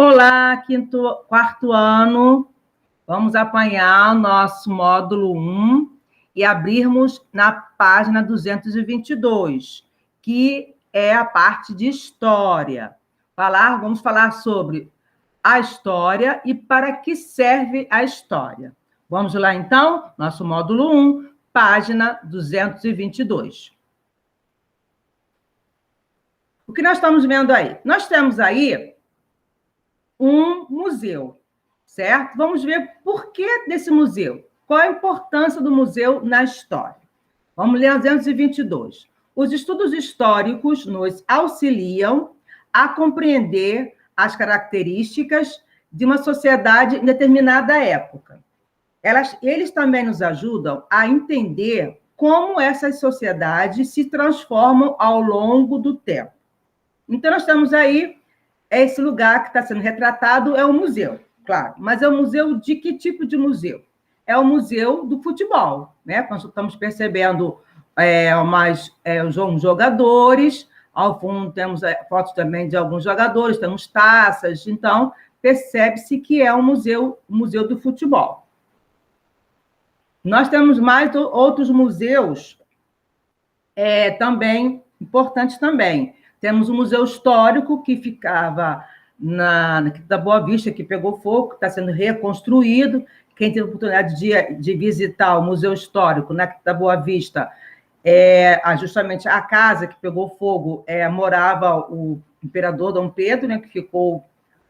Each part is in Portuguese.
Olá, quarto ano. Vamos apanhar o nosso módulo 1 e abrirmos na página 222, que é a parte de história. Vamos falar sobre a história e para que serve a história. Vamos lá, então? Nosso módulo 1, página 222. O que nós estamos vendo aí? Nós temos aí um museu, certo? Vamos ver por que desse museu. Qual a importância do museu na história? Vamos ler 222. Os estudos históricos nos auxiliam a compreender as características de uma sociedade em determinada época. Eles também nos ajudam a entender como essas sociedades se transformam ao longo do tempo. Então, nós estamos aí, esse lugar que está sendo retratado é um museu, claro, mas é um museu de que tipo de museu? É o museu do futebol, né? Nós estamos percebendo uns jogadores, ao fundo temos fotos também de alguns jogadores, temos taças, então percebe-se que é um museu do futebol. Nós temos mais outros museus também importantes também. Temos o Museu Histórico, que ficava da Boa Vista, que pegou fogo, que está sendo reconstruído. Quem teve a oportunidade de visitar o Museu Histórico da Boa Vista, justamente a casa que pegou fogo, morava o imperador Dom Pedro, né, que ficou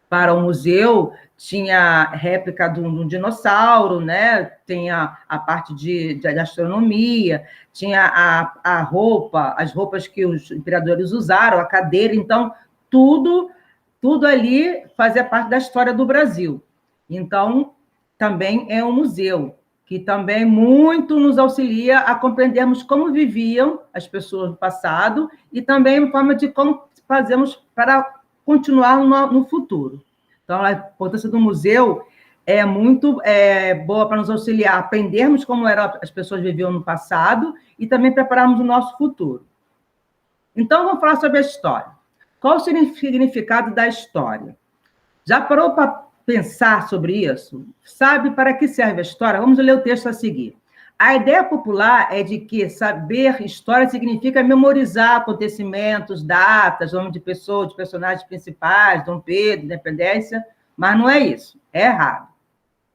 para o museu, tinha réplica de um dinossauro, né? Tem a parte de astronomia, tinha as roupas que os imperadores usaram, a cadeira, então, tudo ali fazia parte da história do Brasil. Então, também é um museu, que também muito nos auxilia a compreendermos como viviam as pessoas do passado e também a forma de como fazemos para continuar no futuro. Então, a importância do museu é muito boa para nos auxiliar a aprendermos como as pessoas viviam no passado e também prepararmos o nosso futuro. Então, vamos falar sobre a história. Qual o significado da história? Já parou para pensar sobre isso? Sabe para que serve a história? Vamos ler o texto a seguir. A ideia popular é de que saber história significa memorizar acontecimentos, datas, nome de pessoas, de personagens principais, Dom Pedro, independência, mas não é isso, é errado.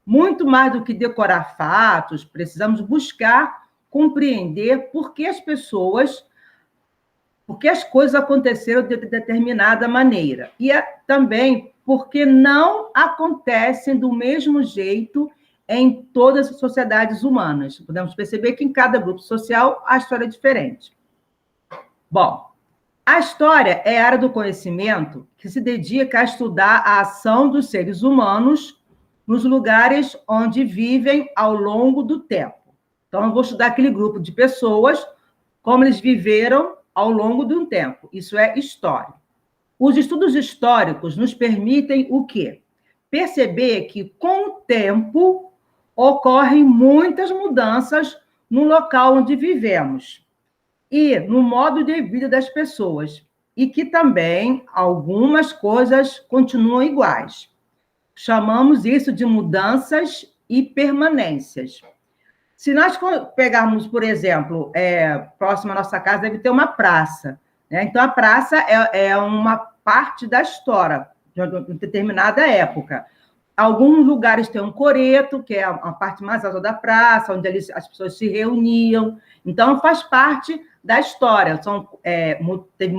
Muito mais do que decorar fatos, precisamos buscar compreender por que as coisas aconteceram de determinada maneira. E também porque não acontecem do mesmo jeito em todas as sociedades humanas. Podemos perceber que em cada grupo social a história é diferente. Bom, a história é a área do conhecimento que se dedica a estudar a ação dos seres humanos nos lugares onde vivem ao longo do tempo. Então, eu vou estudar aquele grupo de pessoas, como eles viveram ao longo de um tempo. Isso é história. Os estudos históricos nos permitem o quê? Perceber que, com o tempo, ocorrem muitas mudanças no local onde vivemos e no modo de vida das pessoas, e que também algumas coisas continuam iguais. Chamamos isso de mudanças e permanências. Se nós pegarmos, por exemplo, próximo à nossa casa deve ter uma praça, né? Então, a praça é uma parte da história de uma determinada época. Alguns lugares têm um coreto, que é a parte mais alta da praça, onde as pessoas se reuniam. Então, faz parte da história. Teve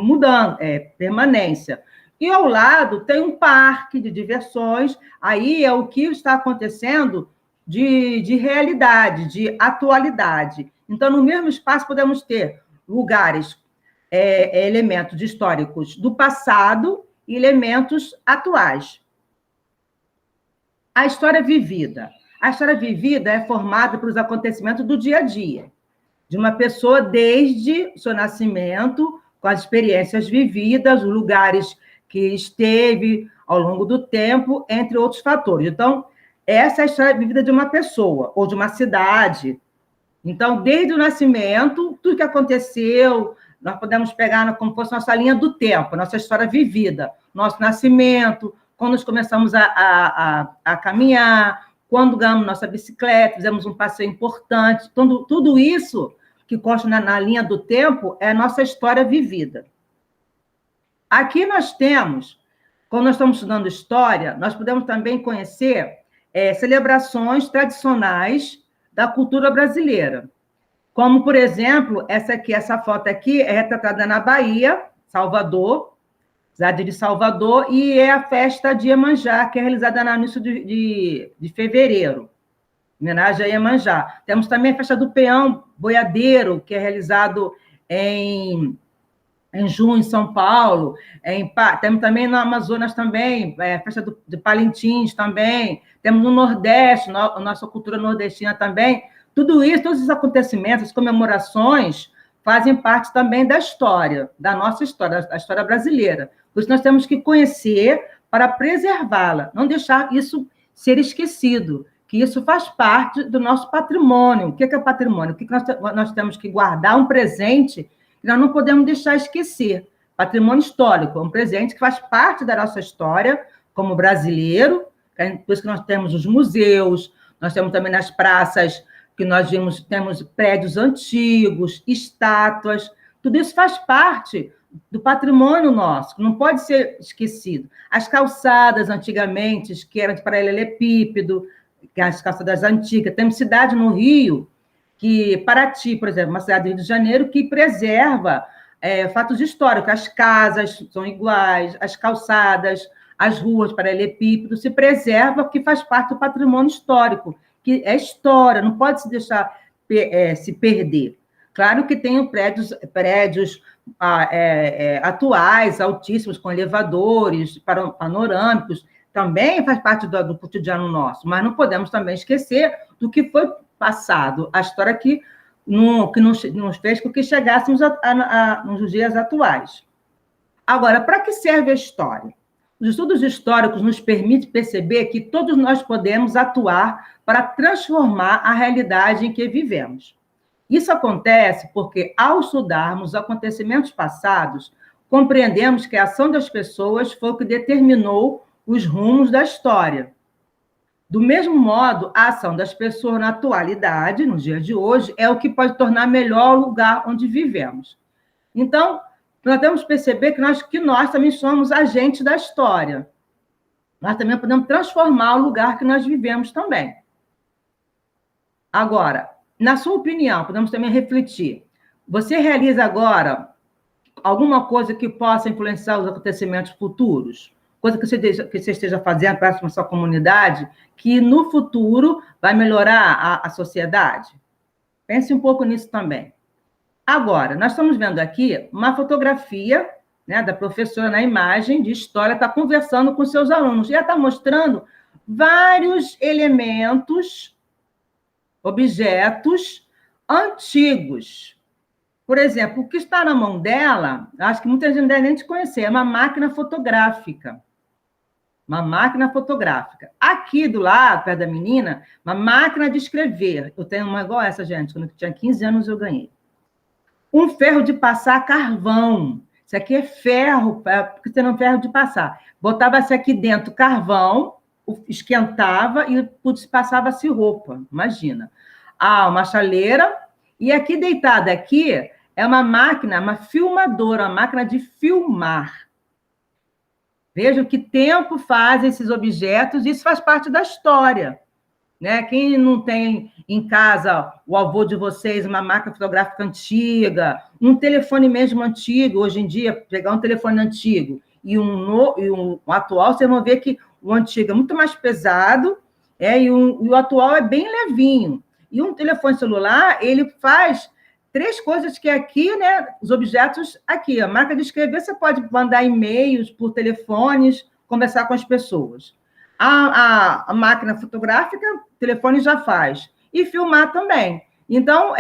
permanência. E ao lado tem um parque de diversões. Aí é o que está acontecendo de realidade, de atualidade. Então, no mesmo espaço, podemos ter lugares, elementos históricos do passado e elementos atuais. A história vivida. A história vivida é formada pelos acontecimentos do dia a dia, de uma pessoa desde o seu nascimento, com as experiências vividas, os lugares que esteve ao longo do tempo, entre outros fatores. Então, essa é a história vivida de uma pessoa ou de uma cidade. Então, desde o nascimento, tudo que aconteceu, nós podemos pegar como fosse nossa linha do tempo, nossa história vivida, nosso nascimento, quando nós começamos a caminhar, quando ganhamos nossa bicicleta, fizemos um passeio importante. Tudo isso que consta na linha do tempo é a nossa história vivida. Aqui nós temos, quando nós estamos estudando história, nós podemos também conhecer celebrações tradicionais da cultura brasileira. Como, por exemplo, essa foto aqui é retratada na Bahia, Salvador, cidade de Salvador, e é a festa de Iemanjá, que é realizada no início de fevereiro, em homenagem a Iemanjá. Temos também a festa do Peão Boiadeiro, que é realizado em junho, em São Paulo. Temos também no Amazonas também, a festa de Parintins também. Temos no Nordeste, a nossa cultura nordestina também. Tudo isso, todos esses acontecimentos, as comemorações, fazem parte também da história, da nossa história, da história brasileira. Por isso, nós temos que conhecer para preservá-la, não deixar isso ser esquecido, que isso faz parte do nosso patrimônio. O que é patrimônio? O que nós temos que guardar? Um presente que nós não podemos deixar esquecer. Patrimônio histórico, é um presente que faz parte da nossa história como brasileiro, por isso que nós temos os museus, nós temos também nas praças que nós vimos, temos prédios antigos, estátuas, tudo isso faz parte do patrimônio nosso, que não pode ser esquecido. As calçadas, antigamente, que eram de paralelepípedo, que as calçadas antigas. Temos cidade no Rio, que Paraty, por exemplo, uma cidade do Rio de Janeiro, que preserva fatos históricos. As casas são iguais, as calçadas, as ruas, paralelepípedo, se preserva, porque faz parte do patrimônio histórico, que é história, não pode se deixar se perder. Claro que tem prédios atuais, altíssimos, com elevadores, panorâmicos, também faz parte do cotidiano nosso, mas não podemos também esquecer do que foi passado, a história que nos fez com que chegássemos nos dias atuais. Agora, para que serve a história? Os estudos históricos nos permitem perceber que todos nós podemos atuar para transformar a realidade em que vivemos. Isso acontece porque, ao estudarmos os acontecimentos passados, compreendemos que a ação das pessoas foi o que determinou os rumos da história. Do mesmo modo, a ação das pessoas na atualidade, nos dias de hoje, é o que pode tornar melhor o lugar onde vivemos. Então, nós temos que perceber que nós também somos agentes da história. Nós também podemos transformar o lugar que nós vivemos também. Agora, na sua opinião, podemos também refletir. Você realiza agora alguma coisa que possa influenciar os acontecimentos futuros? Coisa que você esteja fazendo para a sua comunidade, que no futuro vai melhorar a sociedade? Pense um pouco nisso também. Agora, nós estamos vendo aqui uma fotografia, né, da professora na imagem de história, está conversando com seus alunos, e ela está mostrando vários elementos, objetos antigos. Por exemplo, o que está na mão dela, acho que muita gente não deve nem te conhecer, é uma máquina fotográfica. Uma máquina fotográfica. Aqui do lado, perto da menina, uma máquina de escrever. Eu tenho uma igual essa, gente. Quando eu tinha 15 anos, eu ganhei. Um ferro de passar carvão. Isso aqui é ferro, porque tem um ferro de passar. Botava-se aqui dentro carvão, esquentava e passava-se roupa. Imagina. Uma chaleira. E aqui, deitada aqui, é uma máquina, uma filmadora, uma máquina de filmar. Vejam que tempo fazem esses objetos, isso faz parte da história. Né? Quem não tem em casa, o avô de vocês, uma máquina fotográfica antiga, um telefone mesmo antigo, hoje em dia, pegar um telefone antigo e um atual, vocês vão ver que o antigo é muito mais pesado, e o atual é bem levinho. E um telefone celular, ele faz 3 coisas que aqui, né, os objetos aqui, a máquina de escrever, você pode mandar e-mails por telefones, conversar com as pessoas. A máquina fotográfica, o telefone já faz. E filmar também. Então,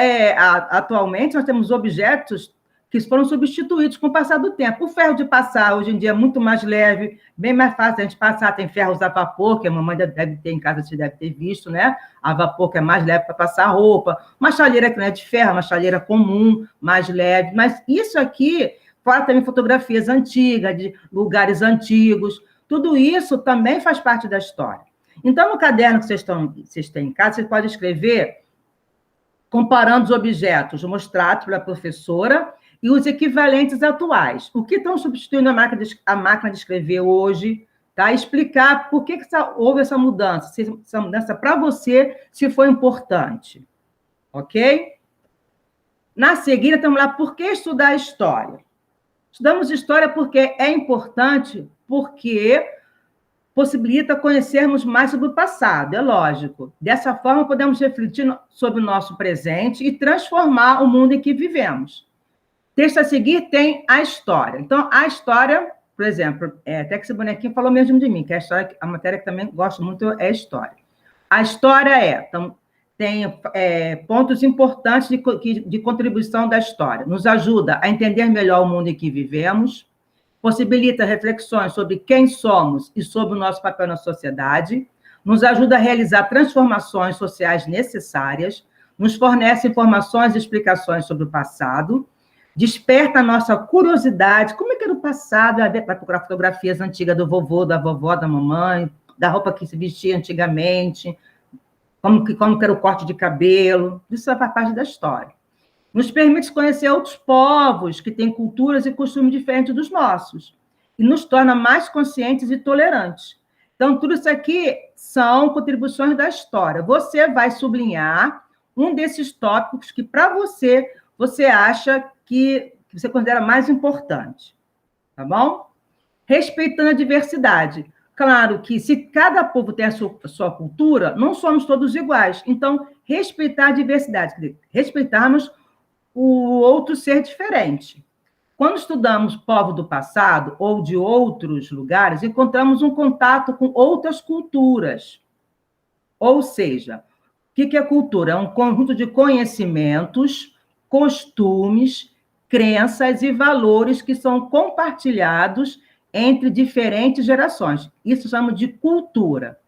atualmente, nós temos objetos que foram substituídos com o passar do tempo. O ferro de passar, hoje em dia, é muito mais leve, bem mais fácil a gente passar. Tem ferros a vapor, que a mamãe deve ter em casa, você deve ter visto, né? A vapor, que é mais leve para passar roupa. Uma chaleira que não é de ferro, uma chaleira comum, mais leve. Mas isso aqui, fora também fotografias antigas, de lugares antigos. Tudo isso também faz parte da história. Então, no caderno que vocês têm em casa, vocês podem escrever comparando os objetos mostrados pela professora e os equivalentes atuais. O que estão substituindo a máquina de escrever hoje, tá? Explicar por que houve essa mudança, se essa mudança para você, se foi importante. Ok? Na seguida, estamos lá, por que estudar história? Estudamos história porque é importante, porque possibilita conhecermos mais sobre o passado, é lógico. Dessa forma, podemos refletir sobre o nosso presente e transformar o mundo em que vivemos. Texto a seguir tem a história. Então, a história, por exemplo, até que esse bonequinho falou mesmo de mim, que a matéria que também gosto muito é a história. A história tem pontos importantes de contribuição da história. Nos ajuda a entender melhor o mundo em que vivemos, possibilita reflexões sobre quem somos e sobre o nosso papel na sociedade, nos ajuda a realizar transformações sociais necessárias, nos fornece informações e explicações sobre o passado, desperta a nossa curiosidade, como é que era o passado, vai procurar fotografias antigas do vovô, da vovó, da mamãe, da roupa que se vestia antigamente, como que era o corte de cabelo, isso faz parte da história. Nos permite conhecer outros povos que têm culturas e costumes diferentes dos nossos, e nos torna mais conscientes e tolerantes. Então, tudo isso aqui são contribuições da história. Você vai sublinhar um desses tópicos que, para você acha que você considera mais importante, tá bom? Respeitando a diversidade. Claro que se cada povo tem a sua cultura, não somos todos iguais. Então, respeitar a diversidade, respeitarmos o outro ser diferente. Quando estudamos povos do passado ou de outros lugares, encontramos um contato com outras culturas. Ou seja, o que é cultura? É um conjunto de conhecimentos, costumes, crenças e valores que são compartilhados entre diferentes gerações. Isso chamamos de cultura.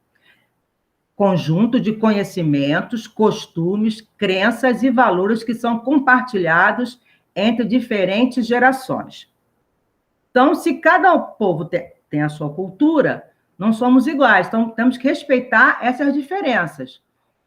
Conjunto de conhecimentos, costumes, crenças e valores que são compartilhados entre diferentes gerações. Então, se cada povo tem a sua cultura, não somos iguais, então temos que respeitar essas diferenças.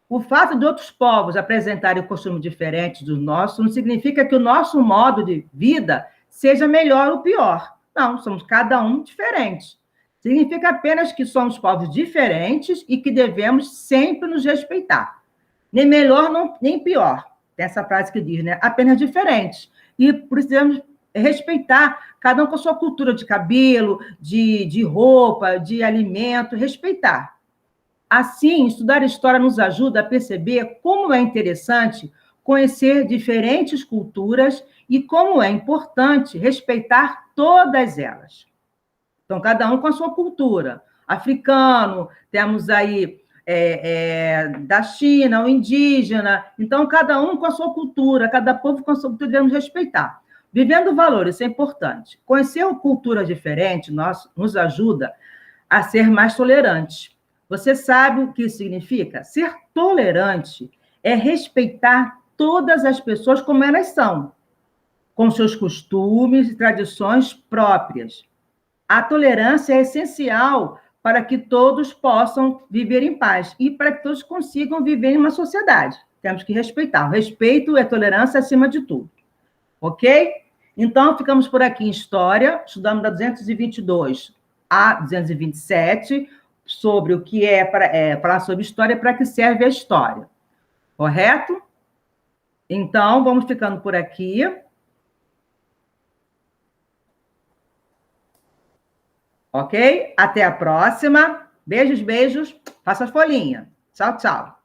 O fato de outros povos apresentarem costumes diferentes do nosso não significa que o nosso modo de vida seja melhor ou pior. Não, somos cada um diferentes. Significa apenas que somos povos diferentes e que devemos sempre nos respeitar. Nem melhor, nem pior. Tem essa frase que diz, né? Apenas diferentes. E precisamos respeitar cada um com a sua cultura de cabelo, de roupa, de alimento, respeitar. Assim, estudar história nos ajuda a perceber como é interessante conhecer diferentes culturas e como é importante respeitar todas elas. Então, cada um com a sua cultura. Africano, temos aí da China, o indígena. Então, cada um com a sua cultura, cada povo com a sua cultura, devemos respeitar. Vivendo valores, isso é importante. Conhecer uma cultura diferente nos ajuda a ser mais tolerantes. Você sabe o que isso significa? Ser tolerante é respeitar todas as pessoas como elas são, com seus costumes e tradições próprias. A tolerância é essencial para que todos possam viver em paz e para que todos consigam viver em uma sociedade. Temos que respeitar. O respeito e a tolerância acima de tudo. Ok? Então, ficamos por aqui em História, estudamos da 222 a 227, sobre o que falar sobre história e para que serve a história. Correto? Então, vamos ficando por aqui. Ok? Até a próxima. Beijos, beijos. Faça as folhinhas. Tchau, tchau.